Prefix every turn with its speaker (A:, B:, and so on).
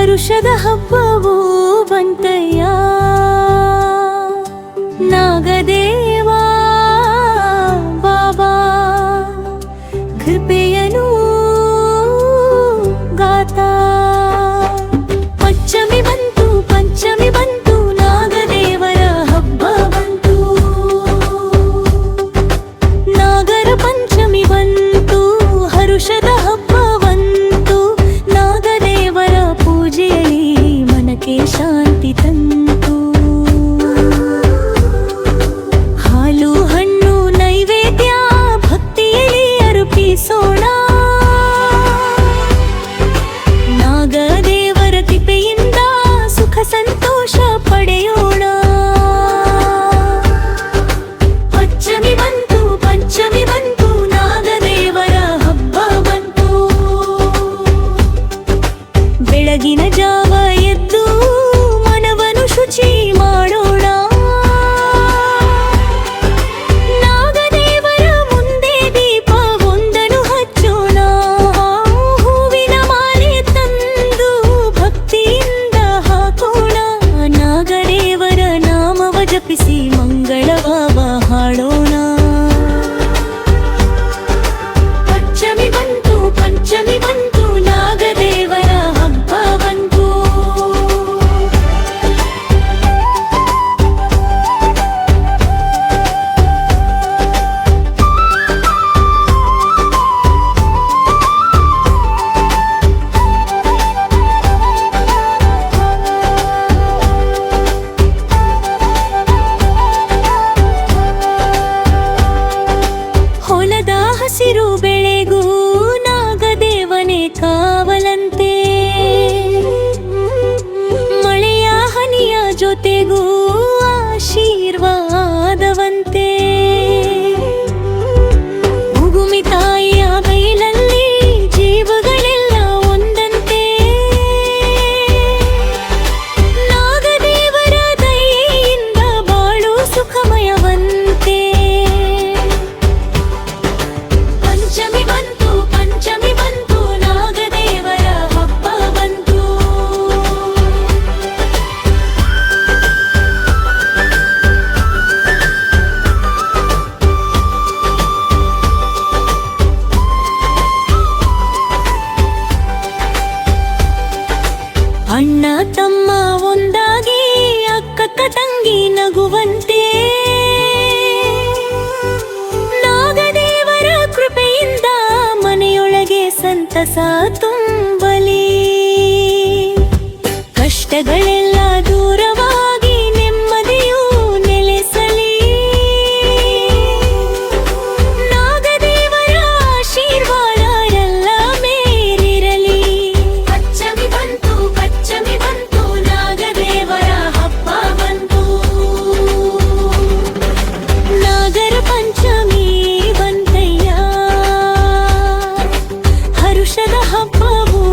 A: ಹರುಷದ ಹಬ್ಬವೂ ಬಂತಯ್ಯ ನಾಗದೇವ ಬಾಬಾ ಕೃಪೆಯನು ಗಾತಾ ಪಂಚಮಿ ಬಂತು ನಾಗದೇವರ ಹಬ್ಬ ಬಂತು ನಾಗರ ಪಂಚಮಿ ಬಂತು ಹರುಷದ ಹಬ್ಬ ಬಂತು ನಾಗದೇವರ ಪೂಜೆಯಲ್ಲಿ ಮನಕ್ಕೆ ಶಾಂತಿ ತಂತು ಹಾಲು ಹಣ್ಣು ನೈವೇದ್ಯ ಭಕ್ತಿಯಲ್ಲಿ ಅರ್ಪಿಸೋಣ ನಾಗದೇವರ ಕೃಪೆಯಿಂದ ಸುಖ ಸಂತೋಷ ಪಡೆಯೋಣ ಪಂಚಮಿ ಬಂತು ನಾಗದೇವರ ಹಬ್ಬ ಬಂತು ಬೆಳಗಿನ ಜಾವ ಎದ್ದು ಮನವನ್ನು ಶುಚಿ ಮಾಡೋಣ ನಾಗದೇವರ ಮುಂದೆ ದೀಪ ಒಂದನ್ನು ಹಚ್ಚೋಣ ಹೂವಿನ ಮಾಲೆ ತಂದು ಭಕ್ತಿಯಿಂದ ಹಾಕೋಣ ನಾಗದೇವರ ನಾಮವ ಜಪಿಸಿ ಮಂಗಳಭಾವ ಹಾಡೋಣ ಪಂಚಮಿ ಬಂತು ನಾಗದೇವರ ಹಬ್ಬ ಬಂತು ಹೊಲದ ಹಸಿರು ಬೆಳೆಗೂ ನಾಗದೇವನೇ ಕಾವಲಂತೆ ಮಳೆಯ ಹನಿಯ ಜೊತೆಗೂ ಆಶೀರ್ವಾದವಂತೆ ಭೂಮಿ ತಾಯಿಯ ಬೈಲಲ್ಲಿ ಜೀವಗಳೆಲ್ಲ ಒಂದಂತೆ ನಾಗದೇವರ ದಯೆಯಿಂದ ಬಾಳು ಸುಖಮಯವಂತೆ ಪಂಚಮಿ ಬಂತು ನಾಗದೇವರ ಹಬ್ಬ ಬಂತು ಅಣ್ಣ ತಮ್ಮ ಒಂದಾಗಿ ಅಕ್ಕ ತಂಗಿ ನಗುವಂತೆ ನಾಗದೇವರ ಕೃಪೆಯಿಂದ ಮನೆಯೊಳಗೆ ಸಂತಸ ತುಂಬಲಿ ಕಷ್ಟಗಳೆಲ್ಲ ದೂರವಾಗಿ ನೆಮ್ಮದಿಯೂ ನೆಲೆಸಲಿ ನಾಗದೇವರ ಆಶೀರ್ವಾದ ಎಲ್ಲ ಮೇಲಿರಲಿ ಪಂಚಮಿ ಬಂತು ನಾಗದೇವರ ಹಬ್ಬ ಬಂತು ನಾಗರ ಪಂಚಮಿ ಬಂತಯ್ಯ ಹರುಷದ ಹಬ್ಬವೂ